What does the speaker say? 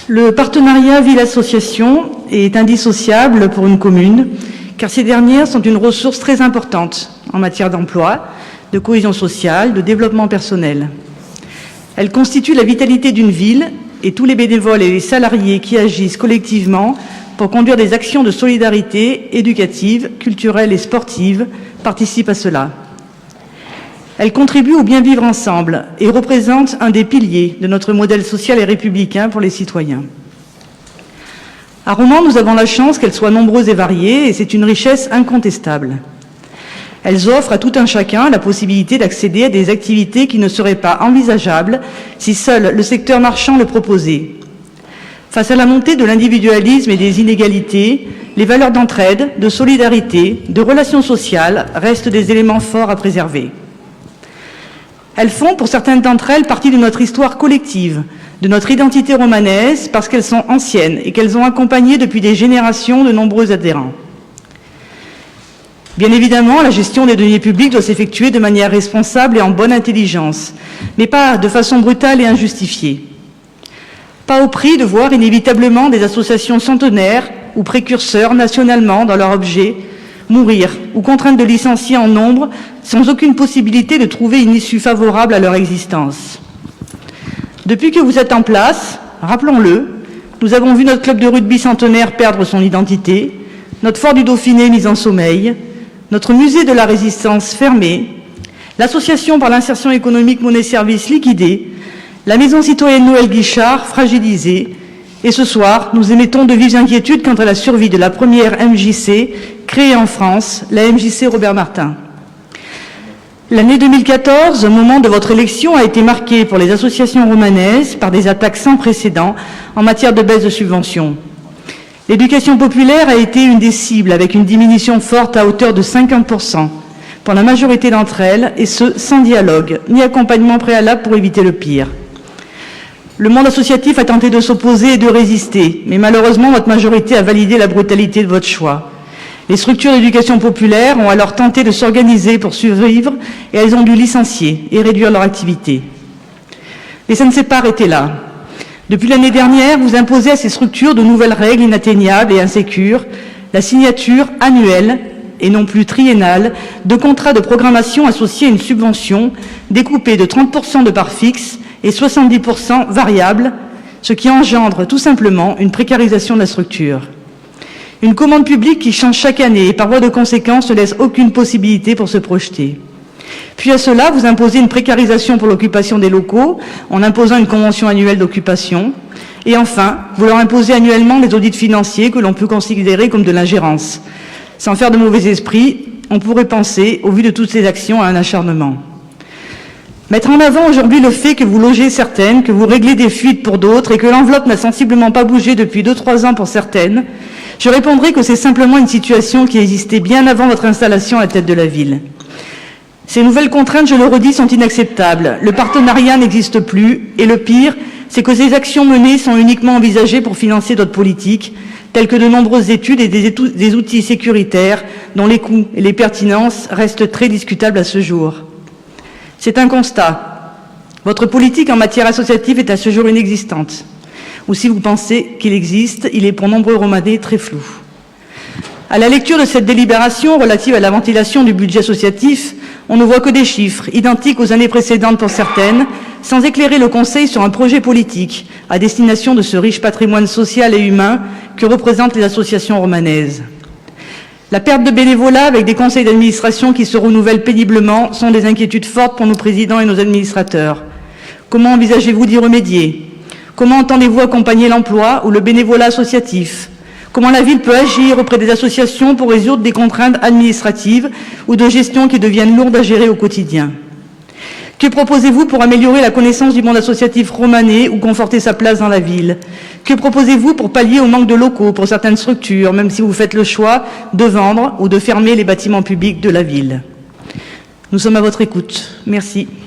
Le partenariat ville-association est indissociable pour une commune, car ces dernières sont une ressource très importante en matière d'emploi, de cohésion sociale, de développement personnel. Elles constituent la vitalité d'une ville et tous les bénévoles et les salariés qui agissent collectivement pour conduire des actions de solidarité éducative, culturelle et sportive participent à cela. Elles contribuent au bien vivre ensemble et représentent un des piliers de notre modèle social et républicain pour les citoyens. À Romans, nous avons la chance qu'elles soient nombreuses et variées, et c'est une richesse incontestable. Elles offrent à tout un chacun la possibilité d'accéder à des activités qui ne seraient pas envisageables si seul le secteur marchand le proposait. Face à la montée de l'individualisme et des inégalités, les valeurs d'entraide, de solidarité, de relations sociales restent des éléments forts à préserver. Elles font, pour certaines d'entre elles, partie de notre histoire collective, de notre identité romanaise, parce qu'elles sont anciennes et qu'elles ont accompagné depuis des générations de nombreux adhérents. Bien évidemment, la gestion des deniers publics doit s'effectuer de manière responsable et en bonne intelligence, mais pas de façon brutale et injustifiée. Pas au prix de voir inévitablement des associations centenaires ou précurseurs nationalement dans leur objet mourir ou contraintes de licencier en nombre sans aucune possibilité de trouver une issue favorable à leur existence. Depuis que vous êtes en place, rappelons-le, nous avons vu notre club de rugby centenaire perdre son identité, notre fort du Dauphiné mis en sommeil, notre musée de la Résistance fermé, l'association par l'insertion économique Monnaie-Service liquidée, la maison citoyenne Noël Guichard fragilisée, et ce soir, nous émettons de vives inquiétudes quant à la survie de la première MJC créée en France, la MJC Robert Martin. L'année 2014, au moment de votre élection, a été marquée pour les associations romanaises par des attaques sans précédent en matière de baisse de subventions. L'éducation populaire a été une des cibles, avec une diminution forte à hauteur de 50% pour la majorité d'entre elles, et ce, sans dialogue ni accompagnement préalable pour éviter le pire. Le monde associatif a tenté de s'opposer et de résister, mais malheureusement, votre majorité a validé la brutalité de votre choix. Les structures d'éducation populaire ont alors tenté de s'organiser pour survivre et elles ont dû licencier et réduire leur activité. Mais ça ne s'est pas arrêté là. Depuis l'année dernière, vous imposez à ces structures de nouvelles règles inatteignables et insécures, la signature annuelle et non plus triennale de contrats de programmation associés à une subvention découpée de 30% de parts fixes et 70% variables, ce qui engendre tout simplement une précarisation de la structure. Une commande publique qui change chaque année et par voie de conséquence ne laisse aucune possibilité pour se projeter. Puis à cela, vous imposez une précarisation pour l'occupation des locaux en imposant une convention annuelle d'occupation. Et enfin, vous leur imposez annuellement des audits financiers que l'on peut considérer comme de l'ingérence. Sans faire de mauvais esprit, on pourrait penser, au vu de toutes ces actions, à un acharnement. Mettre en avant aujourd'hui le fait que vous logez certaines, que vous réglez des fuites pour d'autres et que l'enveloppe n'a sensiblement pas bougé depuis 2-3 ans pour certaines, je répondrai que c'est simplement une situation qui existait bien avant votre installation à la tête de la ville. Ces nouvelles contraintes, je le redis, sont inacceptables. Le partenariat n'existe plus et le pire, c'est que ces actions menées sont uniquement envisagées pour financer d'autres politiques, telles que de nombreuses études et des outils sécuritaires dont les coûts et les pertinences restent très discutables à ce jour. C'est un constat. Votre politique en matière associative est à ce jour inexistante. Ou si vous pensez qu'il existe, il est pour nombreux Romanais très flou. À la lecture de cette délibération relative à la ventilation du budget associatif, on ne voit que des chiffres, identiques aux années précédentes pour certaines, sans éclairer le Conseil sur un projet politique à destination de ce riche patrimoine social et humain que représentent les associations romanaises. La perte de bénévolat avec des conseils d'administration qui se renouvellent péniblement sont des inquiétudes fortes pour nos présidents et nos administrateurs. Comment envisagez-vous d'y remédier? Comment entendez-vous accompagner l'emploi ou le bénévolat associatif? Comment la ville peut agir auprès des associations pour résoudre des contraintes administratives ou de gestion qui deviennent lourdes à gérer au quotidien? Que proposez-vous pour améliorer la connaissance du monde associatif romanais ou conforter sa place dans la ville? Que proposez-vous pour pallier au manque de locaux pour certaines structures, même si vous faites le choix de vendre ou de fermer les bâtiments publics de la ville? Nous sommes à votre écoute. Merci.